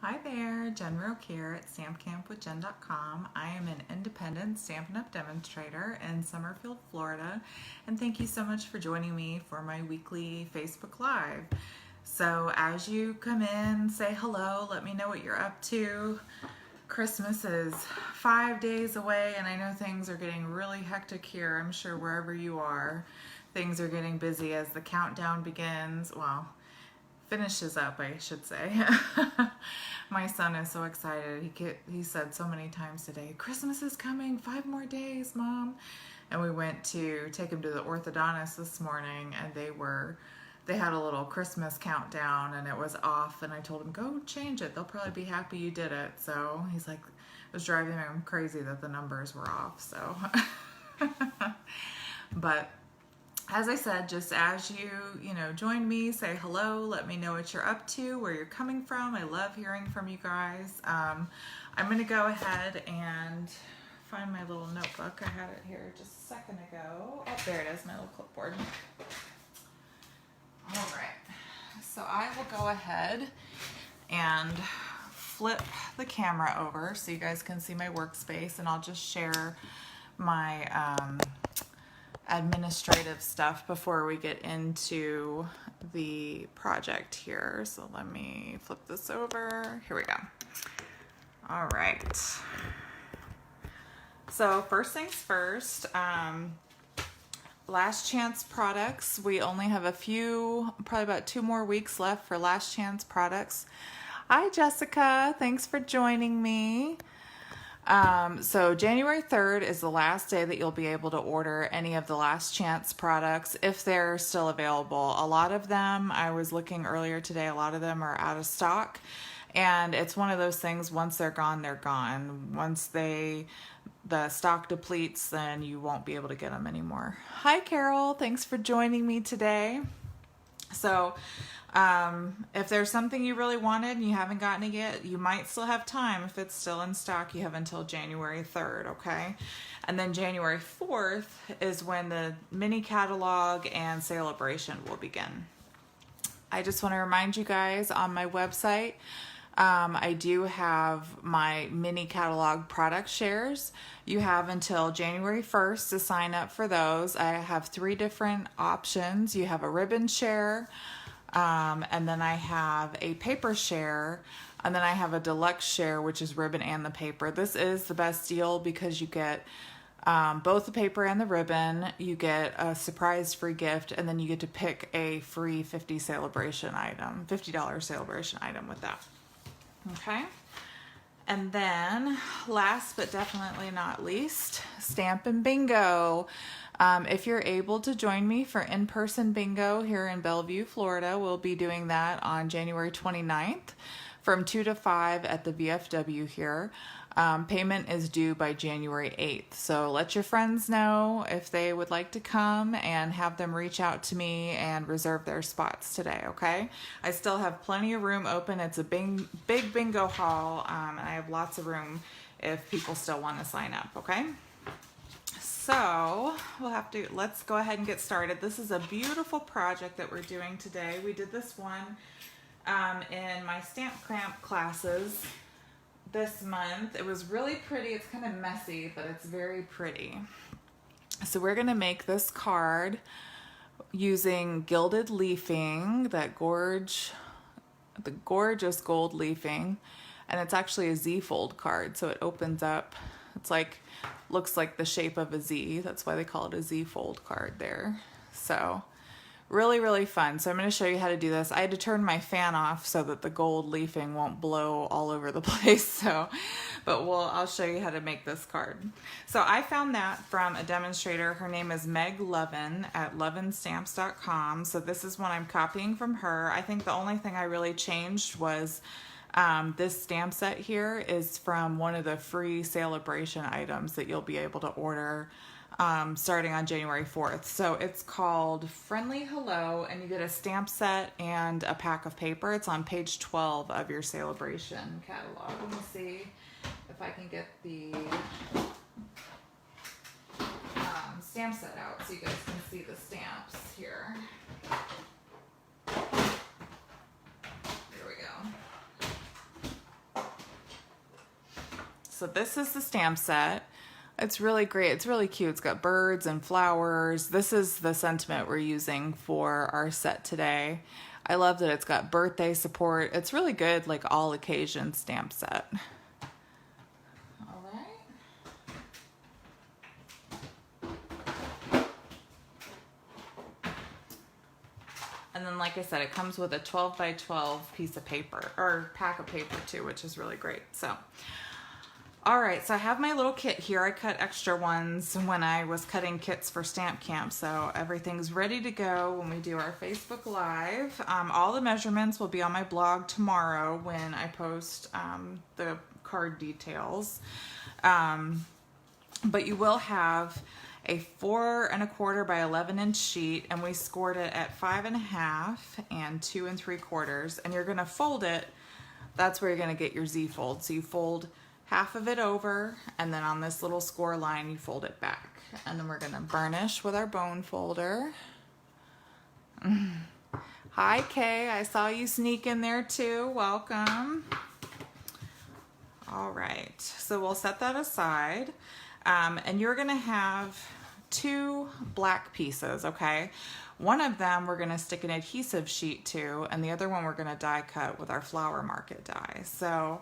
Hi there, Jen Roque here at stampcampwithjen.com. I am an independent Stampin' Up! Demonstrator in Summerfield, Florida, and thank you so much for joining me for my weekly Facebook Live. So as you come in, say hello, let me know what you're up to. Christmas is 5 days away, and I know things are getting really hectic here. I'm sure wherever you are, things are getting busy as the countdown begins. Well, finishes up, I should say. My son is so excited. He said so many times today, Christmas is coming, 5 more days, Mom. And we went to take him to the orthodontist this morning, and they had a little Christmas countdown, and it was off, and I told him, go change it. They'll probably be happy you did it. So he's like, it was driving him crazy that the numbers were off. So, but as I said, just as you join me, say hello, let me know what you're up to, where you're coming from. I love hearing from you guys. I'm going to go ahead and find my little notebook. I had it here just a second ago. Oh, there it is, my little clipboard. All right, so I will go ahead and flip the camera over so you guys can see my workspace, and I'll just share my administrative stuff before we get into the project here. So let me flip this over. Here we go. All right. So first things first, last chance products. We only have a few, probably about 2 more weeks left for last chance products. Hi, Jessica. Thanks for joining me. So January 3rd is the last day that you'll be able to order any of the last chance products if they're still available. A lot of them, I was looking earlier today, a lot of them are out of stock, and it's one of those things, once they're gone, they're gone. Once the stock depletes, then you won't be able to get them anymore. Hi, Carol. Thanks for joining me today. So if there's something you really wanted and you haven't gotten it yet, you might still have time. If it's still in stock, you have until January 3rd, okay? And then January 4th is when the mini catalog and Sale-A-Bration will begin. I just want to remind you guys, on my website, I do have my mini catalog product shares. You have until January 1st to sign up for those. I have 3 different options. You have a ribbon share, and then I have a paper share, and then I have a deluxe share, which is ribbon and the paper. This is the best deal because you get both the paper and the ribbon. You get a surprise free gift, and then you get to pick a free $50 Sale-A-Bration item with that. Okay. And then last but definitely not least, Stampin' Bingo. If you're able to join me for in-person bingo here in Bellevue, Florida, we'll be doing that on January 29th from 2 to 5 at the VFW here. Payment is due by January 8th. So let your friends know if they would like to come, and have them reach out to me and reserve their spots today, okay? I still have plenty of room open. It's a big bingo hall, and I have lots of room if people still want to sign up, okay? So let's go ahead and get started. This is a beautiful project that we're doing today. We did this one in my Stamp Cramp classes this month. It was really pretty. It's kind of messy, but it's very pretty. So we're going to make this card using gilded leafing, the gorgeous gold leafing, and it's actually a Z-fold card, so it opens up. It's looks like the shape of a Z. That's why they call it a Z-fold card there. So really, really fun. So I'm going to show you how to do this. I had to turn my fan off so that the gold leafing won't blow all over the place. But I'll show you how to make this card. So I found that from a demonstrator. Her name is Meg Loven at lovenstamps.com. So this is one I'm copying from her. I think the only thing I really changed was this stamp set here is from one of the free Sale-A-Bration items that you'll be able to order starting on January 4th. So it's called Friendly Hello, and you get a stamp set and a pack of paper. It's on page 12 of your Sale-A-Bration catalog. Let me see if I can get the stamp set out so you guys can see the stamps here. Here we go. So this is the stamp set. It's really great. It's really cute. It's got birds and flowers. This is the sentiment we're using for our set today. I love that it's got birthday support. It's really good, like all occasion stamp set. All right. And then, like I said, it comes with a 12 by 12 piece of paper, or pack of paper too, which is really great. So, all right, so I have my little kit here. I cut extra ones when I was cutting kits for Stamp Camp, so everything's ready to go when we do our Facebook Live. All the measurements will be on my blog tomorrow when I post the card details. But you will have a 4 1/4 by 11-inch sheet, and we scored it at 5 1/2 and 2 3/4, and you're gonna fold it. That's where you're gonna get your Z-fold. So you fold half of it over, and then on this little score line, you fold it back. And then we're gonna burnish with our bone folder. Hi, Kay, I saw you sneak in there too, welcome. All right, so we'll set that aside. And you're gonna have 2 black pieces, okay? One of them we're gonna stick an adhesive sheet to, and the other one we're gonna die cut with our flower market die. So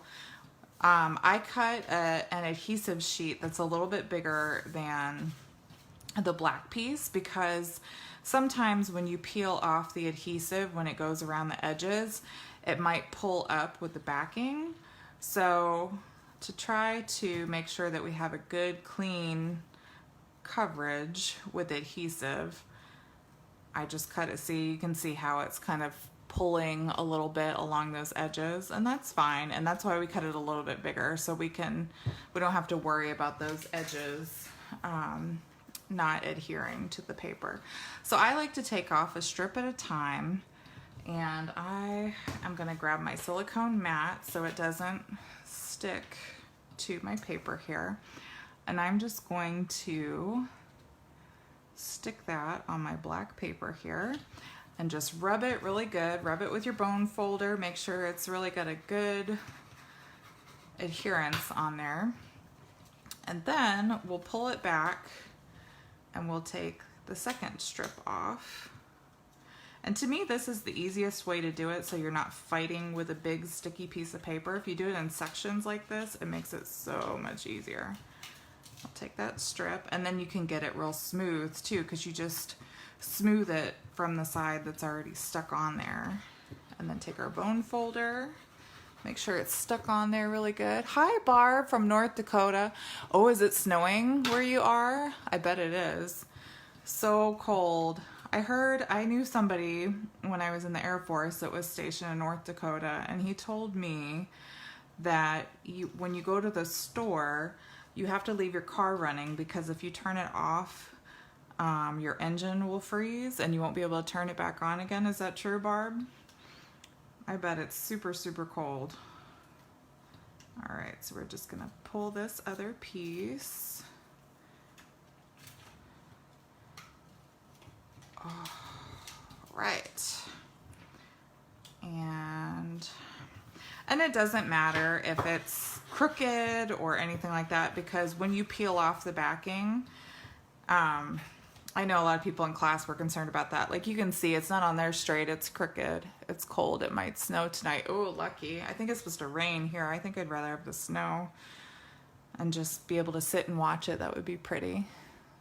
I cut an adhesive sheet that's a little bit bigger than the black piece, because sometimes when you peel off the adhesive, when it goes around the edges, it might pull up with the backing. So to try to make sure that we have a good clean coverage with adhesive, I just cut it. See, you can see how it's kind of pulling a little bit along those edges, and that's fine. And that's why we cut it a little bit bigger, so we don't have to worry about those edges not adhering to the paper. So I like to take off a strip at a time, and I am gonna grab my silicone mat so it doesn't stick to my paper here, and I'm just going to stick that on my black paper here and just rub it really good. Rub it with your bone folder, make sure it's really got a good adherence on there, and then we'll pull it back and we'll take the second strip off. And to me, this is the easiest way to do it, so you're not fighting with a big sticky piece of paper. If you do it in sections like this, it makes it so much easier. I'll take that strip, and then you can get it real smooth too, because you just smooth it from the side that's already stuck on there. And then take our bone folder, make sure it's stuck on there really good. Hi, Barb from North Dakota. Oh, is it snowing where you are? I bet it is. So cold. I knew somebody when I was in the Air Force that was stationed in North Dakota, and he told me that when you go to the store, you have to leave your car running, because if you turn it off, your engine will freeze and you won't be able to turn it back on again. Is that true, Barb? I bet it's super, super cold. All right, so we're just gonna pull this other piece. All right. And it doesn't matter if it's crooked or anything like that, because when you peel off the backing, I know a lot of people in class were concerned about that. Like, you can see it's not on there straight, it's crooked, it's cold, it might snow tonight. Oh, lucky. I think it's supposed to rain here. I think I'd rather have the snow and just be able to sit and watch it. That would be pretty.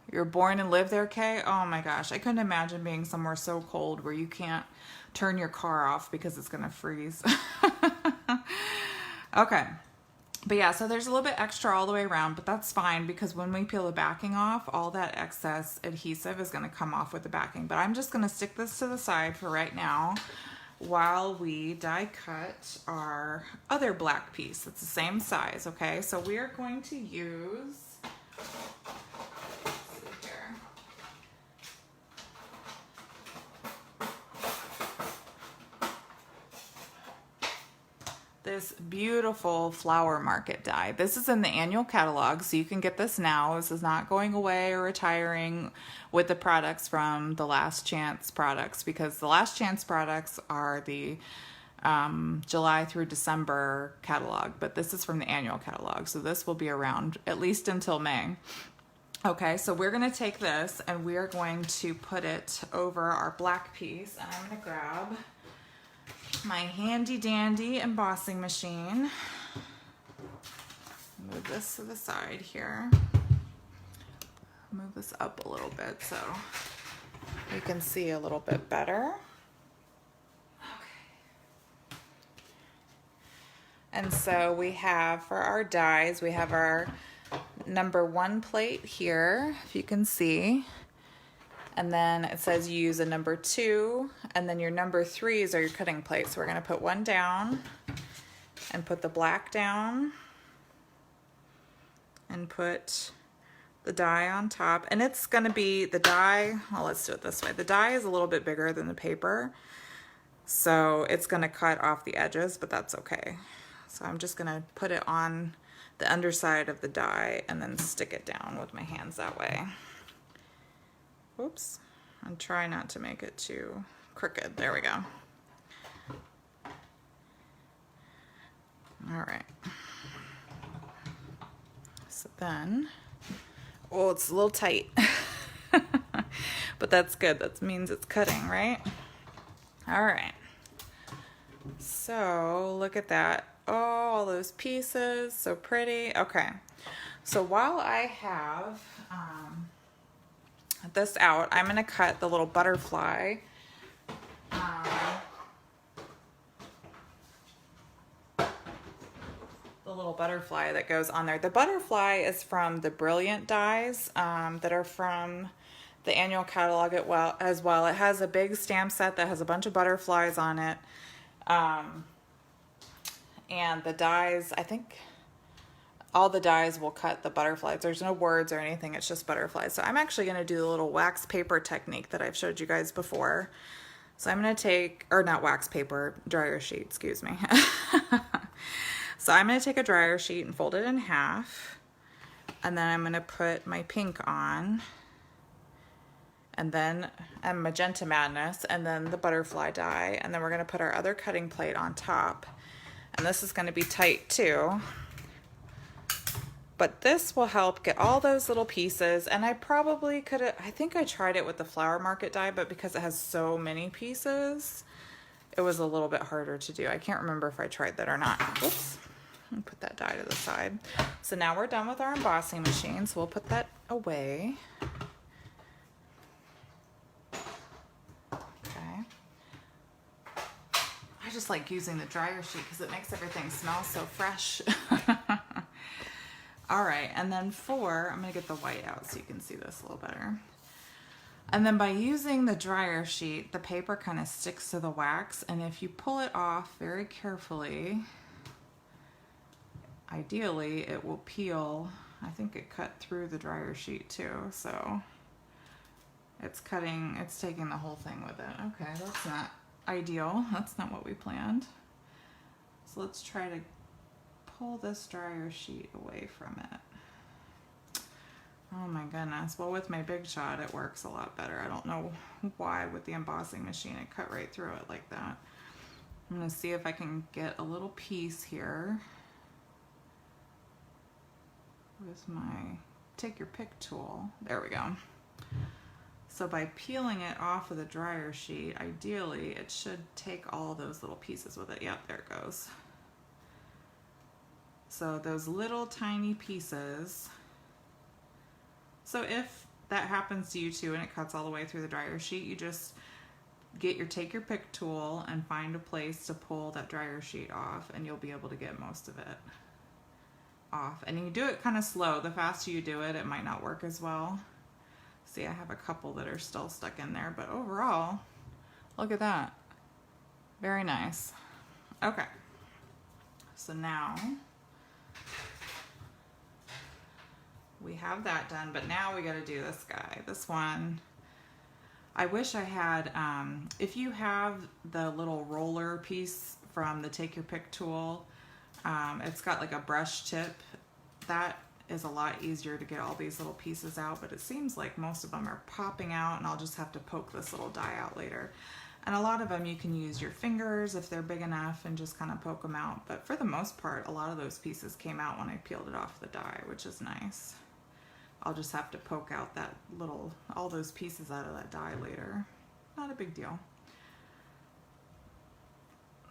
You're born and live there, Kay? Oh my gosh, I couldn't imagine being somewhere so cold where you can't turn your car off because it's gonna freeze. Okay, but yeah, so there's a little bit extra all the way around, but that's fine, because when we peel the backing off, all that excess adhesive is gonna come off with the backing. But I'm just gonna stick this to the side for right now while we die cut our other black piece. It's the same size, okay? So we are going to use, this beautiful flower market die. This is in the annual catalog, so you can get this now. This is not going away or retiring with the products from the Last Chance products, because the Last Chance products are the July through December catalog, but this is from the annual catalog, so this will be around at least until May. Okay, so we're going to take this and we are going to put it over our black piece, and I'm going to grab my handy dandy embossing machine. Move this to the side here. Move this up a little bit so you can see a little bit better. Okay. And so we have, for our dies, we have our number 1 plate here, if you can see. And then it says you use a number 2, and then your number 3s are your cutting plates. So we're going to put one down and put the black down and put the die on top. And it's going to be the die, well, let's do it this way. The die is a little bit bigger than the paper, so it's going to cut off the edges, but that's okay. So I'm just going to put it on the underside of the die and then stick it down with my hands that way. Whoops. And try not to make it too crooked. There we go. All right. So then, oh, it's a little tight, but that's good. That means it's cutting, right? All right. So look at that. Oh, all those pieces, so pretty. Okay. So while I have this out, I'm going to cut the little butterfly. The little butterfly that goes on there. The butterfly is from the Brilliant dies that are from the annual catalog as well. It has a big stamp set that has a bunch of butterflies on it. And the dies, I think all the dies will cut the butterflies. There's no words or anything, it's just butterflies. So I'm actually going to do the little wax paper technique that I've showed you guys before. So I'm going to take, or not wax paper, dryer sheet, excuse me. So I'm going to take a dryer sheet and fold it in half, and then I'm going to put my pink on, and then Magenta Madness, and then the butterfly die, and then we're going to put our other cutting plate on top. And this is going to be tight too, but this will help get all those little pieces. And I probably could have, I think I tried it with the Flower Market die, but because it has so many pieces, it was a little bit harder to do. I can't remember if I tried that or not. Oops. And put that die to the side. So now we're done with our embossing machine, so we'll put that away. Okay. I just like using the dryer sheet because it makes everything smell so fresh. All right, and then I'm gonna get the white out so you can see this a little better. And then by using the dryer sheet, the paper kind of sticks to the wax, and if you pull it off very carefully, ideally it will peel. I think it cut through the dryer sheet too, so it's taking the whole thing with it. Okay, that's not ideal. That's not what we planned. So let's try to pull this dryer sheet away from it. Oh my goodness. Well, with my Big Shot, it works a lot better. I don't know why with the embossing machine it cut right through it like that. I'm going to see if I can get a little piece here with my take your pick tool. There we go. So by peeling it off of the dryer sheet, ideally it should take all those little pieces with it. Yep, there it goes. So those little tiny pieces. So if that happens to you too and it cuts all the way through the dryer sheet, you just take your pick tool and find a place to pull that dryer sheet off, and you'll be able to get most of it off. And you do it kind of slow. The faster you do it, it might not work as well. See, I have a couple that are still stuck in there, but overall, look at that. Very nice. Okay. So now we have that done, but now we got to do this guy. This one, I wish I had, if you have the little roller piece from the Take Your Pick tool, it's got like a brush tip. That is a lot easier to get all these little pieces out, but it seems like most of them are popping out, and I'll just have to poke this little die out later. And a lot of them you can use your fingers if they're big enough and just kind of poke them out. But for the most part, a lot of those pieces came out when I peeled it off the die, which is nice. I'll just have to poke out that little, all those pieces out of that die later. Not a big deal.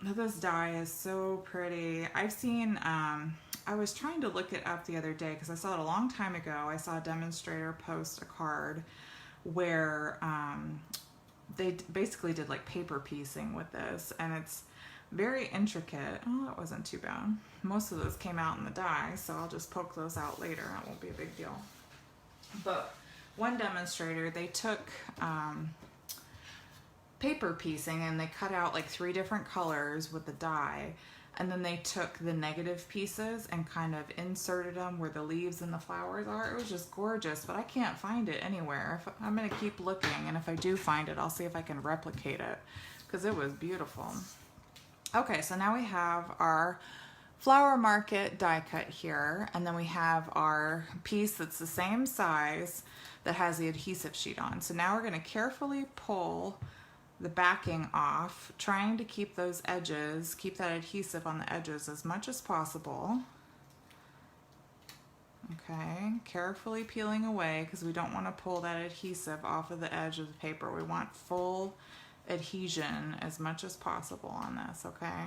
This die is so pretty. I've seen, I was trying to look it up the other day because I saw it a long time ago. I saw a demonstrator post a card where they basically did like paper piecing with this, and it's very intricate. Oh, that wasn't too bad. Most of those came out in the die, so I'll just poke those out later. That won't be a big deal. But one demonstrator, they took paper piecing and they cut out like 3 different colors with the die, and then they took the negative pieces and kind of inserted them where the leaves and the flowers are. It was just gorgeous, but I can't find it anywhere. I'm gonna keep looking, and if I do find it, I'll see if I can replicate it because it was beautiful. Okay, so now we have our Flower Market die cut here, and then we have our piece that's the same size that has the adhesive sheet on. So now we're gonna carefully pull the backing off, trying to keep those edges, keep that adhesive on the edges as much as possible. Okay, carefully peeling away because we don't want to pull that adhesive off of the edge of the paper. We want full adhesion as much as possible on this, okay?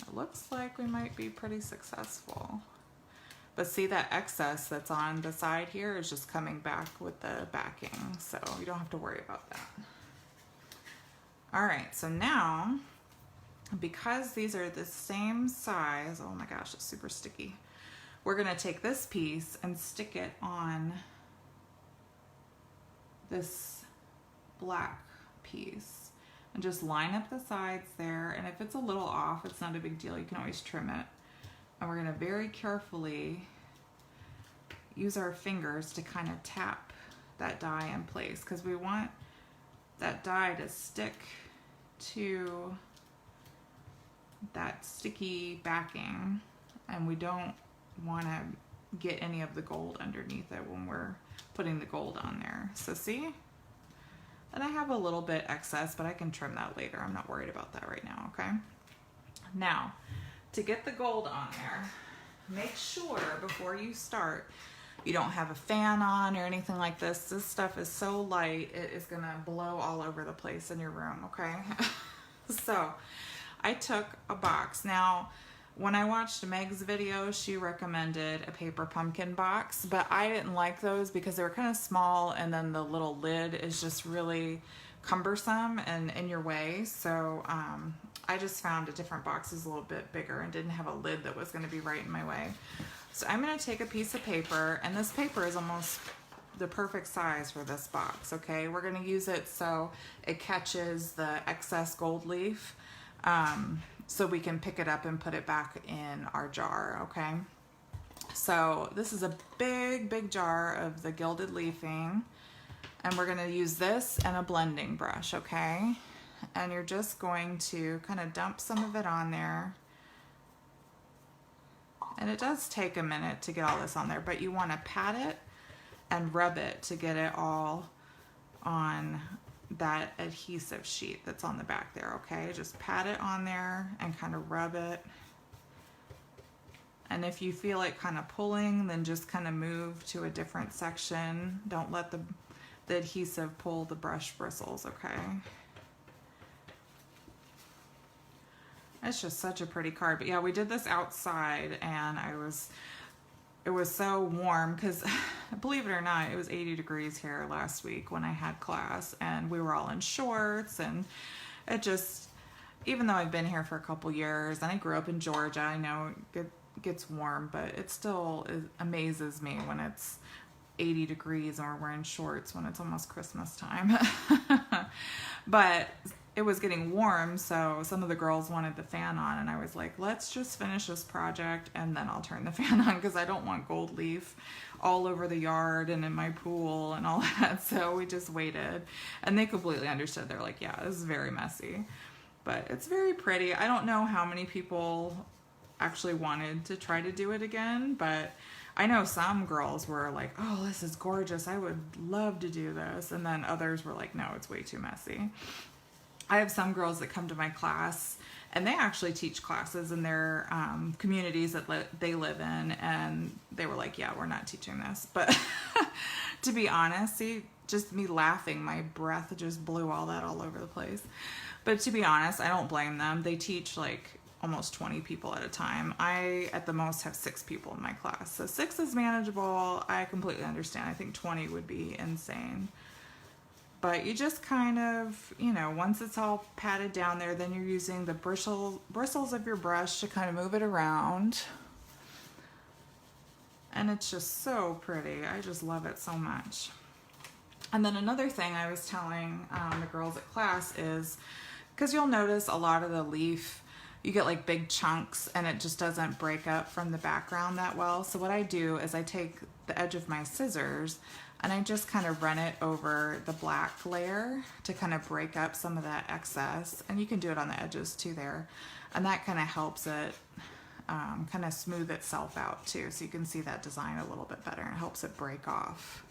It looks like we might be pretty successful. But see, that excess that's on the side here is just coming back with the backing, so you don't have to worry about that. All right, so now, because these are the same size, oh my gosh, it's super sticky. We're gonna take this piece and stick it on this black piece and just line up the sides there. And if it's a little off, it's not a big deal. You can always trim it. And we're gonna very carefully use our fingers to kind of tap that die in place because we want that die to stick to that sticky backing, and we don't want to get any of the gold underneath it when we're putting the gold on there. So see, and I have a little bit excess, but I can trim that later. I'm not worried about that right now, okay? Now, to get the gold on there, make sure before you start you don't have a fan on or anything like this. This stuff is so light, it is gonna blow all over the place in your room, okay? So I took a box. Now, when I watched Meg's video, she recommended a paper pumpkin box, but I didn't like those because they were kind of small, and then the little lid is just really cumbersome and in your way. So I just found a different box that's a little bit bigger and didn't have a lid that was gonna be right in my way. So I'm gonna take a piece of paper, and this paper is almost the perfect size for this box, okay? We're gonna use it so it catches the excess gold leaf, so we can pick it up and put it back in our jar, okay? So this is a big, big jar of the gilded leafing, and we're gonna use this and a blending brush, okay? And you're just going to kind of dump some of it on there. And it does take a minute to get all this on there, but you want to pat it and rub it to get it all on that adhesive sheet that's on the back there, okay? Just pat it on there and kind of rub it. And if you feel it kind of pulling, then just kind of move to a different section. Don't let the adhesive pull the brush bristles, okay? It's just such a pretty card. But yeah, we did this outside, and it was so warm because believe it or not, it was 80 degrees here last week when I had class, and we were all in shorts, and it just, even though I've been here for a couple years and I grew up in Georgia, I know it gets warm, but it still amazes me when it's 80 degrees and we're wearing shorts when it's almost Christmas time. But it was getting warm, so some of the girls wanted the fan on, and I was like, let's just finish this project and then I'll turn the fan on because I don't want gold leaf all over the yard and in my pool and all that. So we just waited, and they completely understood. They're like, yeah, this is very messy, but it's very pretty. I don't know how many people actually wanted to try to do it again, but I know some girls were like, oh, this is gorgeous, I would love to do this, and then others were like, no, it's way too messy. I have some girls that come to my class and they actually teach classes in their communities that they live in, and they were like, yeah, we're not teaching this. But to be honest, see, just me laughing, my breath just blew all that all over the place. But to be honest, I don't blame them. They teach like almost 20 people at a time. I, at the most, have 6 people in my class. So 6 is manageable. I completely understand. I think 20 would be insane. But you just kind of, you know, once it's all patted down there, then you're using the bristles of your brush to kind of move it around. And it's just so pretty. I just love it so much. And then another thing I was telling the girls at class is, because you'll notice a lot of the leaf, you get like big chunks and it just doesn't break up from the background that well. So what I do is I take the edge of my scissors and I just kind of run it over the black layer to kind of break up some of that excess. And you can do it on the edges too there. And that kind of helps it kind of smooth itself out too. So you can see that design a little bit better, and it helps it break off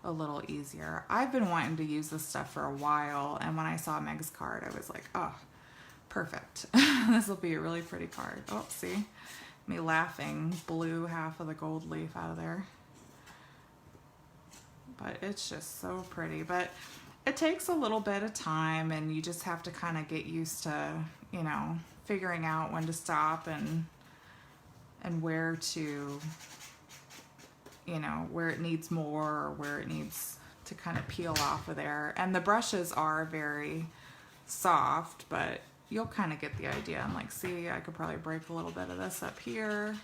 a little easier. I've been wanting to use this stuff for a while, and when I saw Meg's card, I was like, oh, perfect. This will be a really pretty card. Oh, see? Me laughing blew half of the gold leaf out of there. But it's just so pretty. But it takes a little bit of time, and you just have to kind of get used to, you know, figuring out when to stop and where to, you know, where it needs more or where it needs to kind of peel off of there. And the brushes are very soft, but you'll kind of get the idea. I'm like, see, I could probably break a little bit of this up here.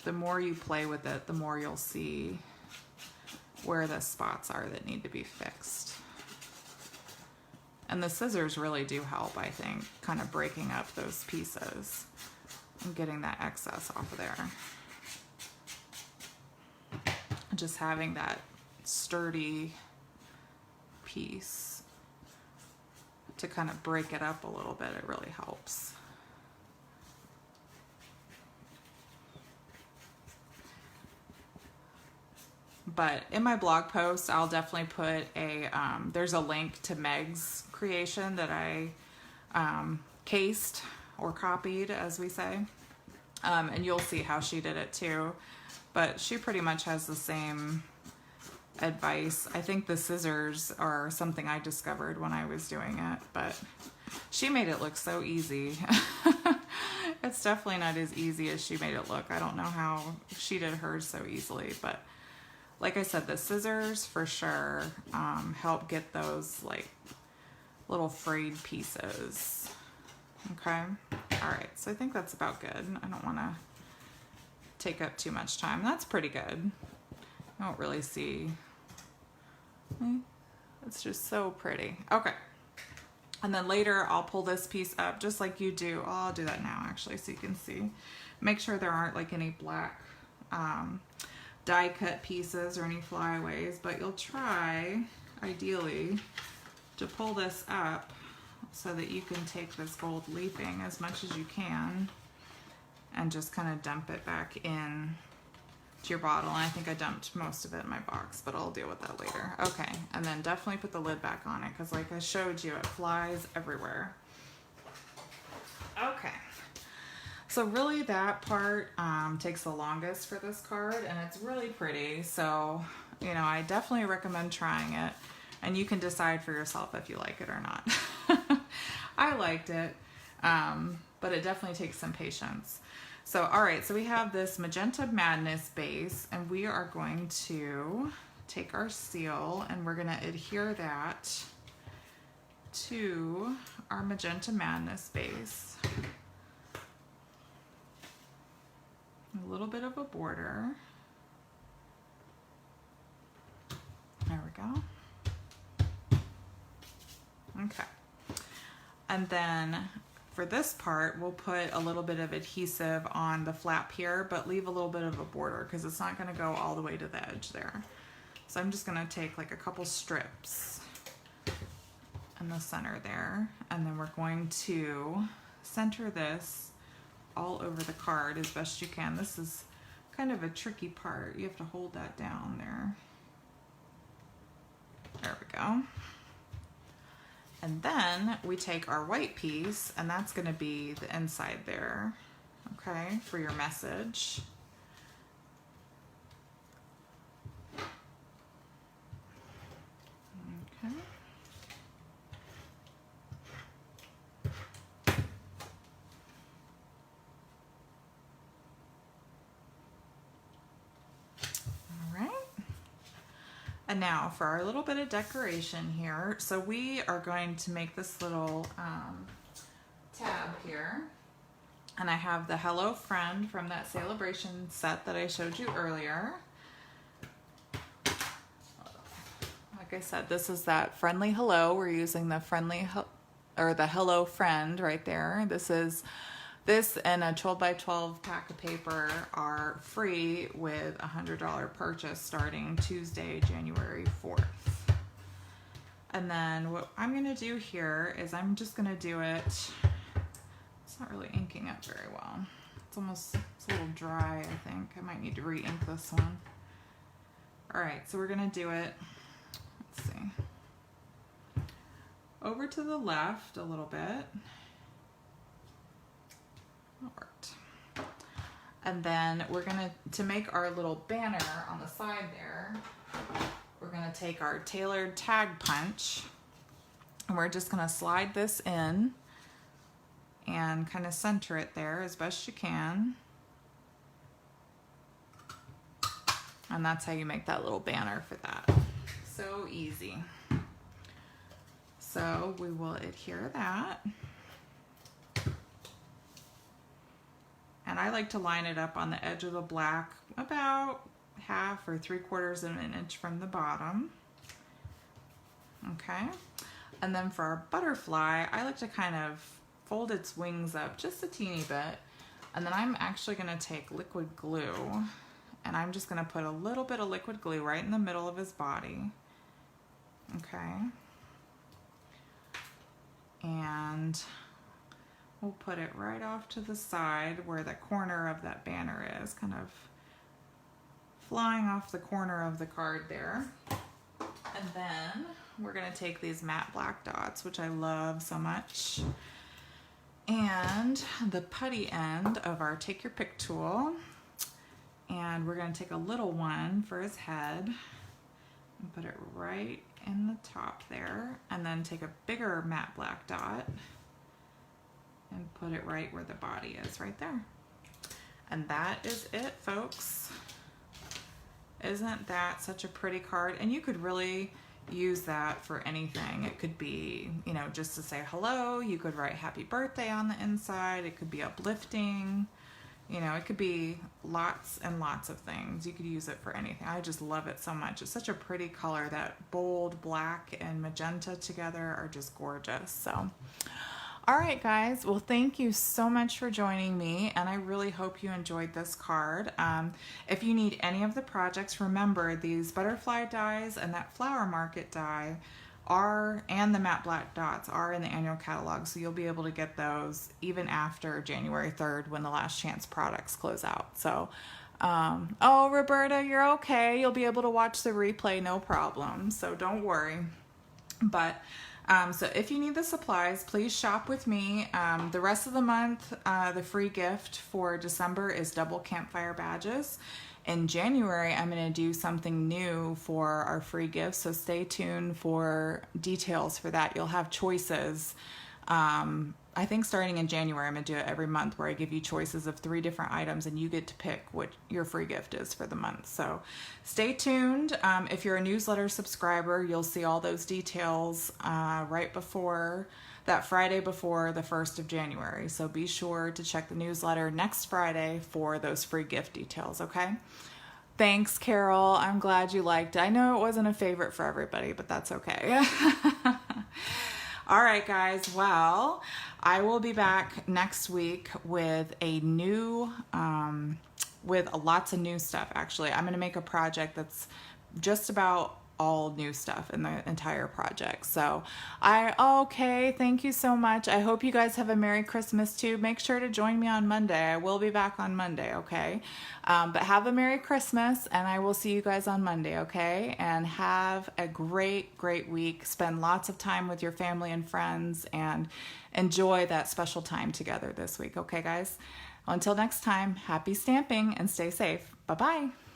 The more you play with it, the more you'll see where the spots are that need to be fixed. And the scissors really do help, I think, kind of breaking up those pieces and getting that excess off of there. Just having that sturdy piece to kind of break it up a little bit, it really helps. But in my blog post, I'll definitely put a, there's a link to Meg's creation that I cased or copied, as we say. And you'll see how she did it too. But she pretty much has the same advice. I think the scissors are something I discovered when I was doing it, but she made it look so easy. It's definitely not as easy as she made it look. I don't know how she did hers so easily, but like I said, the scissors for sure help get those like little frayed pieces. Okay. All right. So I think that's about good. I don't want to take up too much time. That's pretty good. I don't really see. It's just so pretty. Okay. And then later I'll pull this piece up just like you do. Oh, I'll do that now actually so you can see. Make sure there aren't like any black die cut pieces or any flyaways, but you'll try ideally to pull this up so that you can take this gold leafing as much as you can and just kind of dump it back in to your bottle. And I think I dumped most of it in my box, but I'll deal with that later. Okay, and then definitely put the lid back on it because like I showed you, it flies everywhere. Okay. So really that part takes the longest for this card, and it's really pretty. So, you know, I definitely recommend trying it, and you can decide for yourself if you like it or not. I liked it, but it definitely takes some patience. So, all right, so we have this Magenta Madness base, and we are going to take our seal and we're gonna adhere that to our Magenta Madness base. A little bit of a border. There we go. Okay. And then for this part, we'll put a little bit of adhesive on the flap here, but leave a little bit of a border because it's not going to go all the way to the edge there. So I'm just going to take like a couple strips in the center there, and then we're going to center this all over the card as best you can. This is kind of a tricky part. You have to hold that down there. There we go. And then we take our white piece, and that's going to be the inside there, okay, for your message. Okay. All right. And now for our little bit of decoration here. So we are going to make this little tab here. And I have the Hello Friend from that Sale-A-Bration set that I showed you earlier. Like I said, this is that friendly hello. We're using the friendly or the Hello Friend right there. This and a 12 by 12 pack of paper are free with a $100 purchase starting Tuesday, January 4th. And then what I'm going to do here is I'm just going to do it. It's not really inking up very well. It's a little dry, I think. I might need to re-ink this one. All right, so we're going to do it. Let's see. Over to the left a little bit. That worked. And then we're gonna, to make our little banner on the side there, we're gonna take our tailored tag punch, and we're just gonna slide this in and kind of center it there as best you can. And that's how you make that little banner for that. So easy. So we will adhere that. And I like to line it up on the edge of the black about 1/2 or 3/4 of an inch from the bottom. Okay. And then for our butterfly, I like to kind of fold its wings up just a teeny bit. And then I'm actually going to take liquid glue, and I'm just going to put a little bit of liquid glue right in the middle of his body. Okay. And we'll put it right off to the side where the corner of that banner is, kind of flying off the corner of the card there. And then we're going to take these matte black dots, which I love so much, and the putty end of our Take Your Pick tool. And we're going to take a little one for his head and put it right in the top there, and then take a bigger matte black dot and put it right where the body is, right there. And that is it, folks. Isn't that such a pretty card? And you could really use that for anything. It could be, you know, just to say hello. You could write happy birthday on the inside. It could be uplifting. You know, it could be lots and lots of things. You could use it for anything. I just love it so much. It's such a pretty color. That bold black and magenta together are just gorgeous. So, all right, guys. Well, thank you so much for joining me, and I really hope you enjoyed this card. If you need any of the projects, remember these butterfly dies and that flower market die and the matte black dots are in the annual catalog, so you'll be able to get those even after January 3rd when the last chance products close out. So, oh, Roberta, you're okay. You'll be able to watch the replay, no problem. So don't worry. But so if you need the supplies, please shop with me. The rest of the month, the free gift for December is double Campfire badges. In January, I'm going to do something new for our free gifts, so stay tuned for details for that. You'll have choices. I think starting in January, I'm going to do it every month where I give you choices of 3 different items, and you get to pick what your free gift is for the month. So stay tuned. If you're a newsletter subscriber, you'll see all those details right before that Friday before the 1st of January. So be sure to check the newsletter next Friday for those free gift details, okay? Thanks, Carol. I'm glad you liked it. I know it wasn't a favorite for everybody, but that's okay. All right, guys. Well, I will be back next week with a new, with lots of new stuff, actually. I'm going to make a project that's just about all new stuff in the entire project. So okay, thank you so much. I hope you guys have a Merry Christmas too. Make sure to join me on Monday. I will be back on Monday, okay? But have a Merry Christmas, and I will see you guys on Monday, okay? And have a great, great week. Spend lots of time with your family and friends, and enjoy that special time together this week, okay, guys? Until next time, happy stamping and stay safe. Bye-bye.